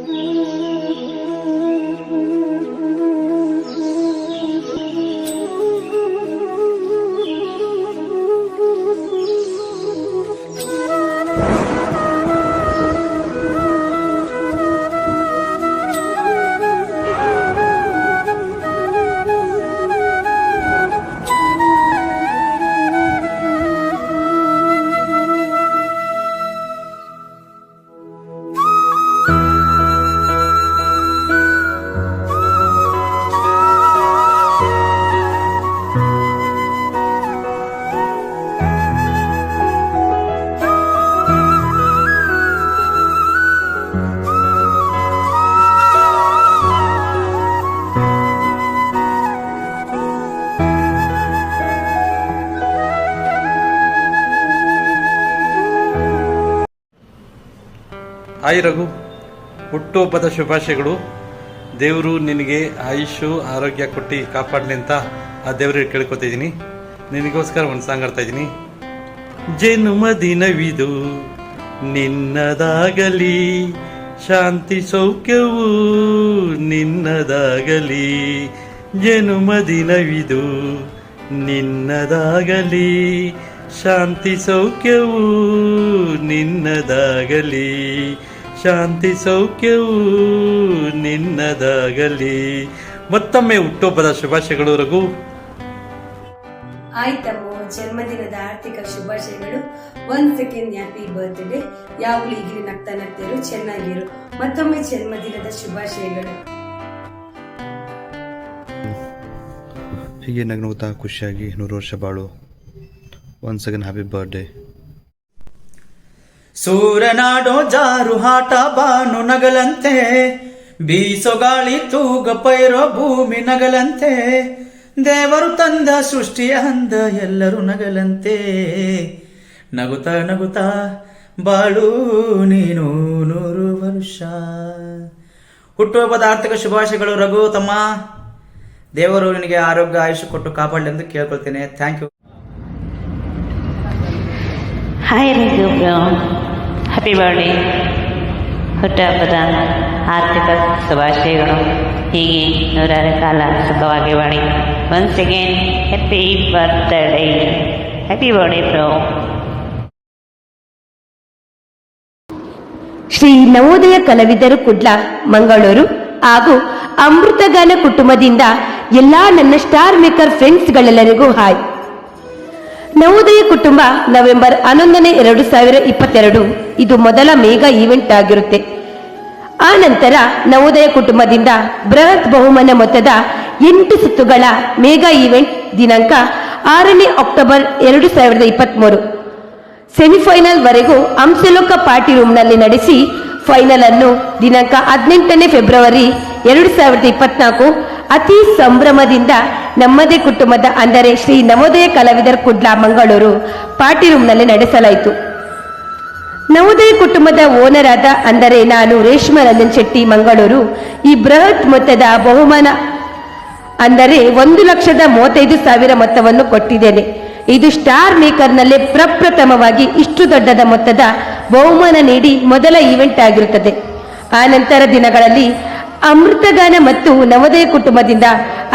Hi Raghu, ಹುಟ್ಟುಹಬ್ಬದ ಶುಭಾಶಯಗಳು. ದೇವರು ನಿನಗೆ ಆಯುಷು ಆರೋಗ್ಯ ಕೊಟ್ಟು ಕಾಪಾಡಲಿ ಅಂತ ಆ ದೇವರಿಗೆ ಕೇಳ್ಕೊತಿದ್ದೀನಿ. ನಿನಗೋಸ್ಕರ ಒಂದು ಸಾಂಗ್ ಆಡ್ತಾ ಇದ್ದೀನಿ. ಜನ್ಮದಿನವಿದು ನಿನ್ನದಾಗಲಿ, ಶಾಂತಿ ಸೌಖ್ಯವು ನಿನ್ನದಾಗಲಿ. ಜನ್ಮದಿನವಿದು ನಿನ್ನದಾಗಲಿ, ಶಾಂತಿ ಸೌಖ್ಯವು ನಿನ್ನದಾಗಲಿ. ಶಾಂತಿ ಸೌಖ್ಯವು ನಿನ್ನದಾಗಲಿ. ಮತ್ತೊಮ್ಮೆ ಹುಟ್ಟುಹಬ್ಬದ ಶುಭಾಶಯಗಳು ರಘು. ಆಯ್ತಮ್ಮ, ಜನ್ಮದಿನದ ಆರ್ಥಿಕ ಶುಭಾಶಯಗಳು. 1 ಸೆಕೆಂಡ್ ಹ್ಯಾಪಿ ಬರ್ತ್ಡೇ. ಯಾವಾಗಲೂ ಈಗಲೂ ನಗ್ತಾ ನಗ್ತಿರು, ಚೆನ್ನಾಗಿರು. ಮತ್ತೊಮ್ಮೆ ಜನ್ಮದಿನದ ಶುಭಾಶಯಗಳು. ಹೀಗೆ ನಗ್ನಗುತ್ತಾ ಖುಷಿಯಾಗಿ 100 ವರ್ಷ ಬಾಳು. 1 ಸೆಕೆಂಡ್ ಹ್ಯಾಪಿ ಬರ್ತ್ಡೇ. ಸೂರನಾಡೋ ಜಾರು ಹಾಟ ಬಾನು ನಗಲಂತೆ, ಬೀಸೋ ಗಾಳಿ ತೂಗ ಪೈರೋ ಭೂಮಿ ನಗಲಂತೆ. ದೇವರು ತಂದ ಸೃಷ್ಟಿಯ ಅಂದ ಎಲ್ಲರೂ ನಗಲಂತೆ. ನಗುತ್ತಾ ನಗುತ್ತಾ ಬಾಳು ನೀನು 100 ವರ್ಷ. ಹುಟ್ಟುಹಬ್ಬದ ಆರ್ಥಿಕ ಶುಭಾಶಯಗಳು ರಘು ತಮ್ಮ. ದೇವರು ನಿನಗೆ ಆರೋಗ್ಯ ಆಯುಷ್ಯ ಕೊಟ್ಟು ಕಾಪಾಡಲಿ ಎಂದು ಕೇಳ್ಕೊಳ್ತೇನೆ. Thank you. Hi Raghu bro, happy birthday. ಹುಟ್ಟುಹಬ್ಬದ ಆರ್ಥಿಕ ಶುಭಾಶಯಗಳು. ಹೀಗೆ 100ರ ಕಾಲ ಸುಖವಾಗಿ ಬಾಳಿ. 1 second happy birthday. Happy birthday bro. Shri Navodaya ಕಲಾವಿದರು ಕುಡ್ಲ ಮಂಗಳೂರು ಹಾಗೂ ಅಮೃತಗಾನ ಕುಟುಂಬದಿಂದ ಎಲ್ಲಾ ನನ್ನ ಸ್ಟಾರ್ ಮೇಕರ್ ಫ್ರೆಂಡ್ಸ್ಗಳೆಲ್ಲರಿಗೂ ಹಾಯ್. ನವೋದಯ ಕುಟುಂಬ ನವೆಂಬರ್ 11, 2022 ಇದು ಮೊದಲ ಮೇಗಾ ಈವೆಂಟ್ ಆಗಿರುತ್ತೆ. ಆ ನಂತರ ನವೋದಯ ಕುಟುಂಬದಿಂದ ಬೃಹತ್ ಬಹುಮಾನ ಮೊತ್ತದ 8 ಸುತ್ತುಗಳ ಮೇಗಾ ಈವೆಂಟ್ ದಿನಾಂಕ 6 ಅಕ್ಟೋಬರ್ 2023 ಸೆಮಿಫೈನಲ್ ವರೆಗೂ ಹಂಸಲೋಕ ಪಾರ್ಟಿ ರೂಮ್ನಲ್ಲಿ ನಡೆಸಿ ಫೈನಲ್ ಅನ್ನು ದಿನಾಂಕ 18 ಫೆಬ್ರವರಿ 2024 ಅತಿ ಸಂಭ್ರಮದಿಂದ ನಮ್ಮದೇ ಕುಟುಂಬದ ಅಂದರೆ ಶ್ರೀ ನವೋದಯ ಕಲಾವಿದರ ಕುಡ್ಲ ಮಂಗಳೂರು ಪಾರ್ಟಿ ರೂಮ್ನಲ್ಲಿ ನಡೆಸಲಾಯಿತು. ನವೋದಯ ಕುಟುಂಬದ ಓನರ್ ಆದ ಅಂದರೆ ನಾನು ರೇಷ್ಮಾ ರಂಜನ್ ಶೆಟ್ಟಿ ಮಂಗಳೂರು ಈ ಬೃಹತ್ ಮೊತ್ತದ ಬಹುಮಾನ ಅಂದರೆ 1,35,000 ಮೊತ್ತವನ್ನು ಕೊಟ್ಟಿದ್ದೇನೆ. ಇದು ಸ್ಟಾರ್ ಮೇಕರ್ನಲ್ಲೇ ಪ್ರಪ್ರಥಮವಾಗಿ ಇಷ್ಟು ದೊಡ್ಡದ ಮೊತ್ತದ ಬಹುಮಾನ ನೀಡಿ ಮೊದಲ ಈವೆಂಟ್ ಆಗಿರುತ್ತದೆ. ಆ ನಂತರ ದಿನಗಳಲ್ಲಿ ಅಮೃತಗಾನ ಮತ್ತು ನವೋದಯ ಕುಟುಂಬದಿಂದ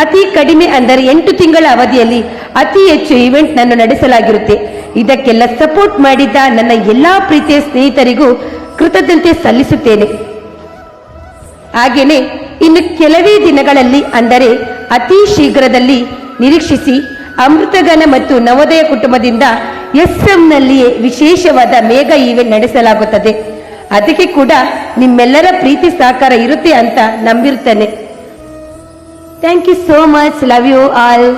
ಅತಿ ಕಡಿಮೆ ಅಂದರೆ 8 ತಿಂಗಳ ಅವಧಿಯಲ್ಲಿ ಅತಿ ಹೆಚ್ಚು ಈವೆಂಟ್ ನನ್ನು ನಡೆಸಲಾಗಿರುತ್ತೆ. ಇದಕ್ಕೆಲ್ಲ ಸಪೋರ್ಟ್ ಮಾಡಿದ್ದ ನನ್ನ ಎಲ್ಲಾ ಪ್ರೀತಿಯ ಸ್ನೇಹಿತರಿಗೂ ಕೃತಜ್ಞತೆ ಸಲ್ಲಿಸುತ್ತೇನೆ. ಹಾಗೇನೆ ಇನ್ನು ಕೆಲವೇ ದಿನಗಳಲ್ಲಿ ಅಂದರೆ ಅತಿ ಶೀಘ್ರದಲ್ಲಿ ನಿರೀಕ್ಷಿಸಿ. ಅಮೃತಗಾನ ಮತ್ತು ನವೋದಯ ಕುಟುಂಬದಿಂದ ಎಸ್ಎಂನಲ್ಲಿಯೇ ವಿಶೇಷವಾದ ಮೇಗಾ ಈವೆಂಟ್ ನಡೆಸಲಾಗುತ್ತದೆ. ಅದಕ್ಕೆ ಕೂಡ ನಿಮ್ಮೆಲ್ಲರ ಪ್ರೀತಿ ಸಹಕಾರ ಇರುತ್ತೆ ಅಂತ ನಂಬಿರುತ್ತೇನೆ. Thank you so much. Love you all.